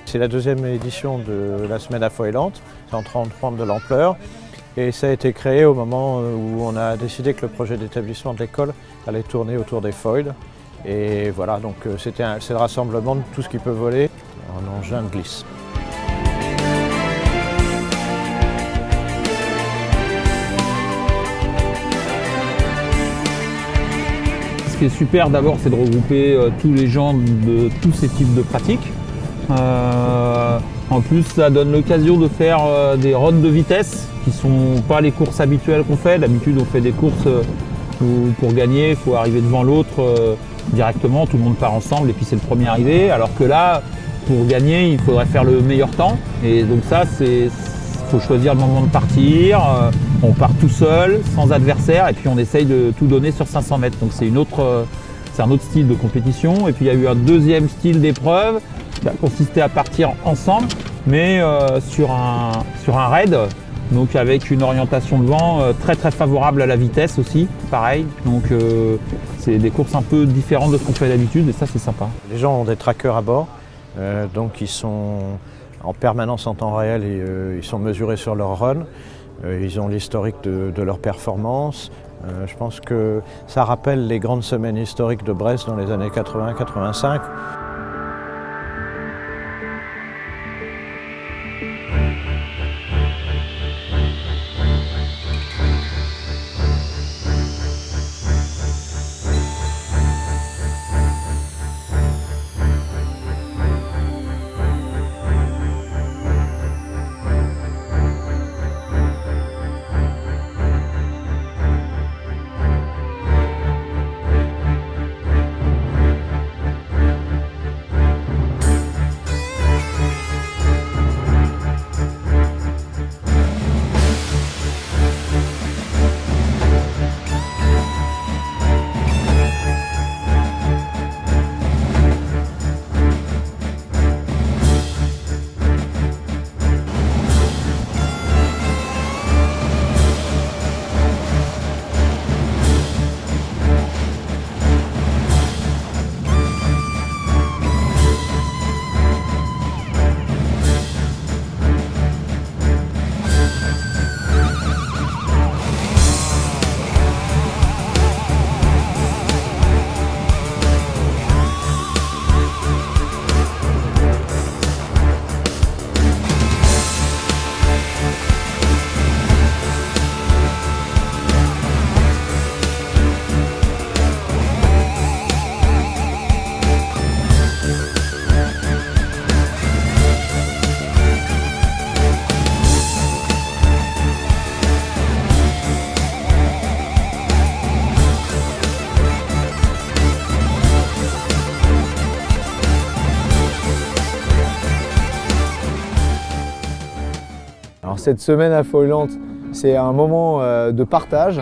C'est la deuxième édition de la semaine affoilante, c'est en train de prendre de l'ampleur et ça a été créé au moment où on a décidé que le projet d'établissement de l'école allait tourner autour des foils. Et voilà, donc c'est le rassemblement de tout ce qui peut voler en engin de glisse. Ce qui est super d'abord, c'est de regrouper tous les gens de tous ces types de pratiques. En plus, ça donne l'occasion de faire des runs de vitesse qui ne sont pas les courses habituelles qu'on fait. D'habitude, on fait des courses où pour gagner, il faut arriver devant l'autre directement, tout le monde part ensemble et puis c'est le premier arrivé. Alors que là, pour gagner, il faudrait faire le meilleur temps. Et donc ça, il faut choisir le moment de partir. On part tout seul, sans adversaire, et puis on essaye de tout donner sur 500 mètres. Donc c'est un autre style de compétition. Et puis il y a eu un deuxième style d'épreuve qui a consisté à partir ensemble, mais sur un raid, donc avec une orientation de vent très favorable à la vitesse aussi, pareil. Donc c'est des courses un peu différentes de ce qu'on fait d'habitude et ça c'est sympa. Les gens ont des trackers à bord, donc ils sont en permanence en temps réel et ils sont mesurés sur leur run. Ils ont l'historique de leur performance. Je pense que ça rappelle les grandes semaines historiques de Brest dans les années 80-85. Alors cette semaine affoilante, c'est un moment de partage,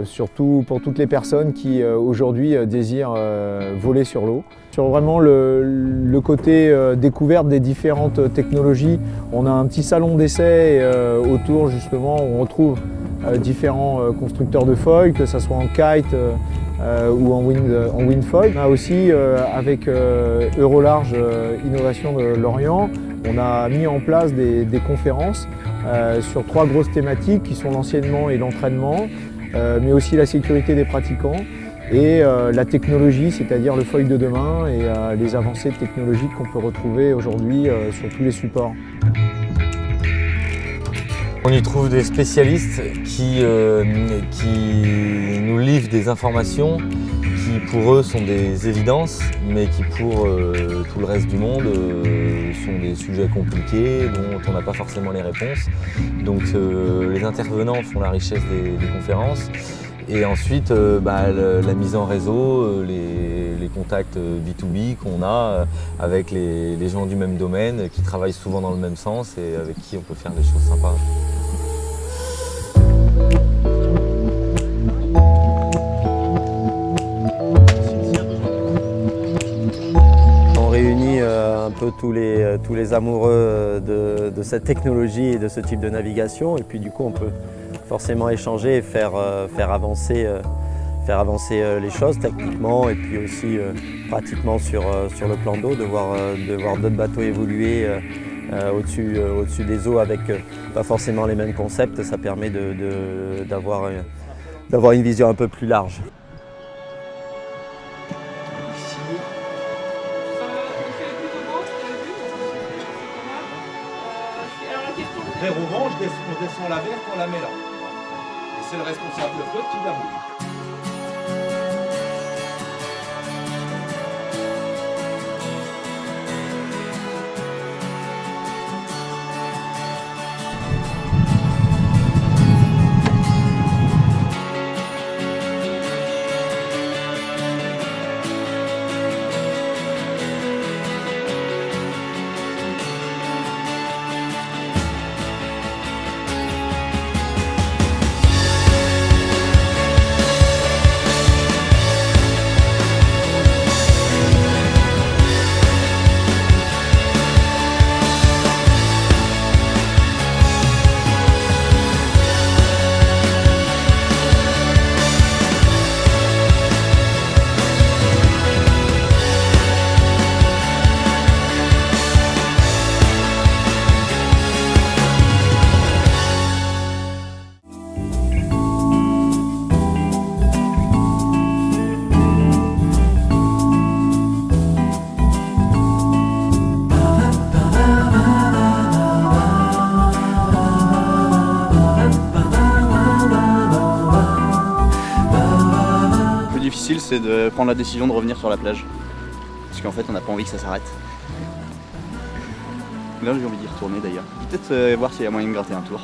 surtout pour toutes les personnes qui aujourd'hui désirent voler sur l'eau. Sur vraiment le côté découverte des différentes technologies, on a un petit salon d'essai autour justement où on retrouve différents constructeurs de foils, que ce soit en kite ou en windfoil. On a aussi avec Eurolarge Innovation de Lorient, on a mis en place des conférences sur 3 grosses thématiques qui sont l'enseignement et l'entraînement, mais aussi la sécurité des pratiquants et la technologie, c'est-à-dire le foil de demain et les avancées technologiques qu'on peut retrouver aujourd'hui sur tous les supports. On y trouve des spécialistes qui nous livrent des informations qui pour eux sont des évidences, mais qui pour tout le reste du monde sont des sujets compliqués dont on n'a pas forcément les réponses. Donc les intervenants font la richesse des conférences. Et ensuite, la mise en réseau, les contacts B2B qu'on a avec les gens du même domaine, qui travaillent souvent dans le même sens et avec qui on peut faire des choses sympas. On réunit un peu tous les amoureux de cette technologie et de ce type de navigation, et puis du coup on peut forcément échanger et faire avancer les choses techniquement et puis aussi pratiquement sur le plan d'eau, de voir d'autres bateaux évoluer au-dessus des eaux avec pas forcément les mêmes concepts. Ça permet d'avoir une vision un peu plus large. Vers au vent, on descend la verte, on la met là. Et c'est le responsable de flotte qui la mouille. C'est de prendre la décision de revenir sur la plage. Parce qu'en fait, on n'a pas envie que ça s'arrête. Là, j'ai envie d'y retourner d'ailleurs. Peut-être voir s'il y a moyen de gratter un tour.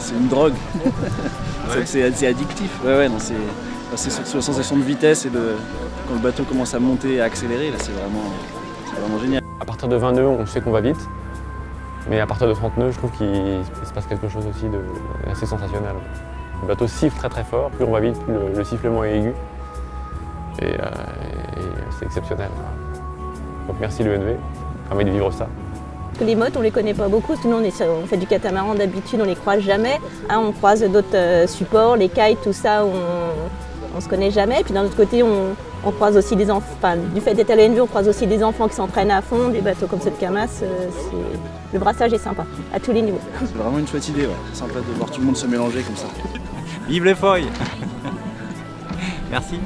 C'est une drogue. Ouais. C'est addictif. Ouais, non, c'est surtout la sensation de vitesse et quand le bateau commence à monter et à accélérer, là, c'est vraiment génial. À partir de 20 nœuds, on sait qu'on va vite. Mais à partir de 30 nœuds, je trouve qu'il se passe quelque chose aussi d'assez sensationnel. Le bateau siffle très très fort, plus on va vite, plus le sifflement est aigu. Et c'est exceptionnel. Donc merci l'ENV, ça permet de vivre ça. Les mottes, on ne les connaît pas beaucoup, parce que nous on fait du catamaran d'habitude, on ne les croise jamais. On croise d'autres supports, les kites, tout ça, on ne se connaît jamais. Et puis d'un autre côté, on croise aussi des enfants, du fait d'être à l'ENV, on croise aussi des enfants qui s'entraînent à fond, des bateaux comme ceux de Camas. Le brassage est sympa, à tous les niveaux. C'est vraiment une chouette idée, ouais. C'est sympa de voir tout le monde se mélanger comme ça. Vive les foils. Merci.